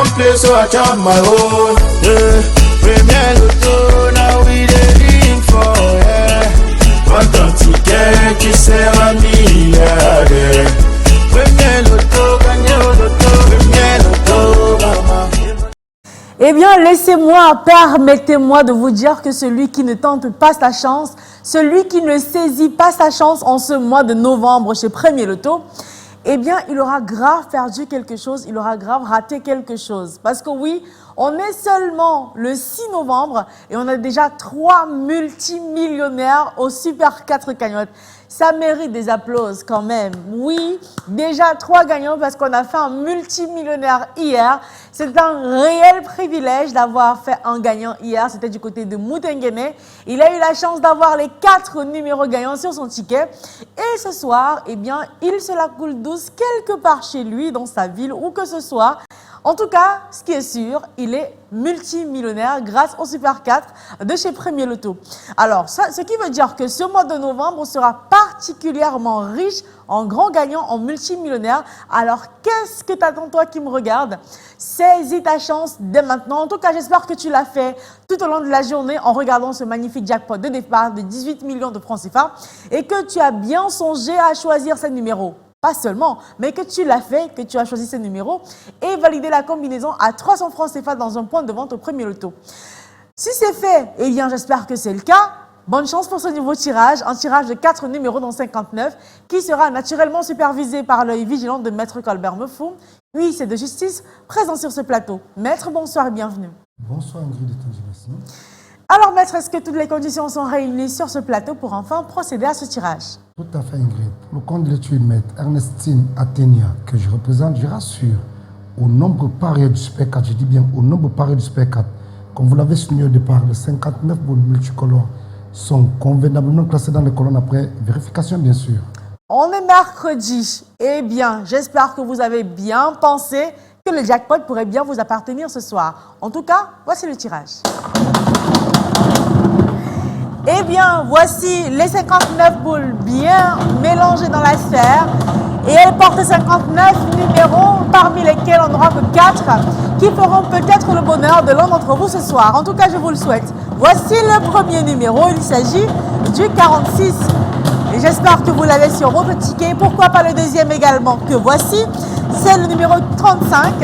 one play, so I chop my own. Yeah. Premier Loto, now we dey for, yeah. Content ticket qui sert à milliardaire. Premier Loto, gagné au loto, premier Loto, maman. Eh bien, laissez-moi, permettez-moi de vous dire que celui qui ne tente pas sa chance, celui qui ne saisit pas sa chance en ce mois de novembre chez Premier Loto, eh bien, il aura grave perdu quelque chose, il aura grave raté quelque chose. Parce que oui, on est seulement le 6 novembre et on a déjà 3 multimillionnaires au Super 4 cagnottes. Ça mérite des applaudissements quand même. Oui, déjà 3 gagnants parce qu'on a fait un multimillionnaire hier. C'est un réel privilège d'avoir fait un gagnant hier. C'était du côté de Moutenguene. Il a eu la chance d'avoir les 4 numéros gagnants sur son ticket. Et ce soir, eh bien, il se la coule douce quelque part chez lui, dans sa ville, où que ce soit. En tout cas, ce qui est sûr, il est multimillionnaire grâce au Super 4 de chez Premier Loto. Alors, ce qui veut dire que ce mois de novembre sera particulièrement riche en grands gagnants, en multimillionnaires. Alors, qu'est-ce que t'attends toi qui me regarde? Saisis ta chance dès maintenant. En tout cas, j'espère que tu l'as fait tout au long de la journée en regardant ce magnifique jackpot de départ de 18 millions de francs CFA et que tu as bien songé à choisir ces numéros. Pas seulement, mais que tu l'as fait, que tu as choisi ce numéro et validé la combinaison à 300 francs CFA dans un point de vente au Premier Loto. Si c'est fait, eh bien j'espère que c'est le cas. Bonne chance pour ce nouveau tirage, un tirage de 4 numéros dans 59 qui sera naturellement supervisé par l'œil vigilant de Maître Colbert Mefou, huissier de justice, présent sur ce plateau. Maître, bonsoir et bienvenue. Bonsoir Ingrid et merci. Alors Maître, est-ce que toutes les conditions sont réunies sur ce plateau pour enfin procéder à ce tirage? Tout à fait Ingrid. Pour le compte de l'étude Maître Ernestine Athénia que je représente, je rassure au nombre pareil du Super 4, je dis bien au nombre pareil du Super 4, comme vous l'avez souligné au départ, les 59 boules multicolores sont convenablement classés dans les colonnes après vérification bien sûr. On est mercredi. Eh bien, j'espère que vous avez bien pensé que le jackpot pourrait bien vous appartenir ce soir. En tout cas, voici le tirage. Eh bien, voici les 59 boules bien mélangées dans la sphère. Et elles portent 59 numéros, parmi lesquels on n'aura que 4 qui feront peut-être le bonheur de l'un d'entre vous ce soir. En tout cas, je vous le souhaite. Voici le premier numéro, il s'agit du 46. Et j'espère que vous l'avez sur votre ticket. Pourquoi pas le deuxième également que voici. C'est le numéro 35.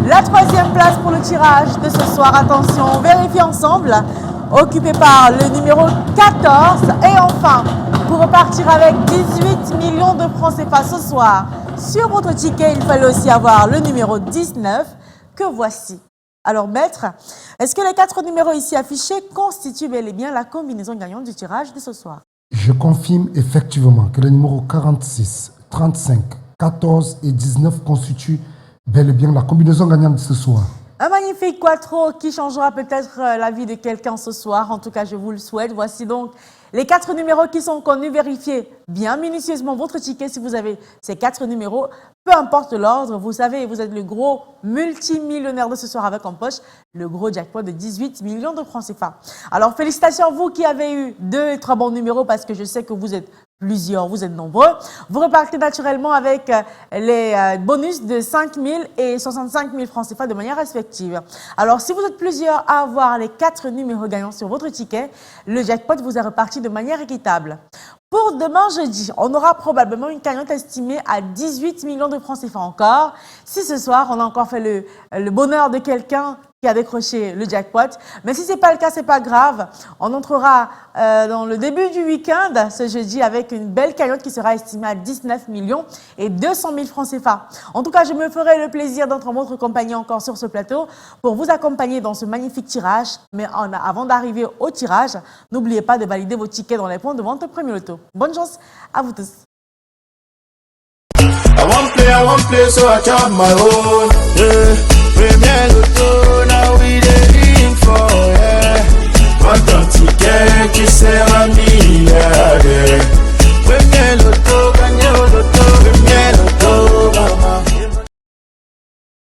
La troisième place pour le tirage de ce soir. Attention, on vérifie ensemble. Occupé par le numéro 14. Et enfin, pour repartir avec 18 millions de francs CFA ce soir, sur votre ticket, il fallait aussi avoir le numéro 19 que voici. Alors maître, est-ce que les 4 numéros ici affichés constituent bel et bien la combinaison gagnante du tirage de ce soir? Je confirme effectivement que les numéros 46, 35, 14 et 19 constituent bel et bien la combinaison gagnante de ce soir. Un magnifique quattro qui changera peut-être la vie de quelqu'un ce soir. En tout cas, je vous le souhaite. Voici donc les 4 numéros qui sont connus. Vérifiez bien minutieusement votre ticket si vous avez ces 4 numéros. Peu importe l'ordre, vous savez, vous êtes le gros multimillionnaire de ce soir avec en poche le gros jackpot de 18 millions de francs CFA. Alors, félicitations à vous qui avez eu 2 et 3 bons numéros parce que je sais que vous êtes plusieurs, vous êtes nombreux. Vous repartez naturellement avec les bonus de 5 000 et 65 000 francs CFA de manière respective. Alors, si vous êtes plusieurs à avoir les 4 numéros gagnants sur votre ticket, le jackpot vous est reparti de manière équitable. Pour demain jeudi, on aura probablement une cagnotte estimée à 18 millions de francs CFA encore. Si ce soir, on a encore fait le bonheur de quelqu'un qui a décroché le jackpot. Mais si ce n'est pas le cas, ce n'est pas grave. On entrera dans le début du week-end, ce jeudi, avec une belle cagnotte qui sera estimée à 19 millions et 200 000 francs CFA. En tout cas, je me ferai le plaisir d'être en votre compagnie encore sur ce plateau pour vous accompagner dans ce magnifique tirage. Mais avant d'arriver au tirage, n'oubliez pas de valider vos tickets dans les points de vente Premier Loto. Bonne chance à vous tous. I want play, so I chop my own. Yeah. Premier Loto.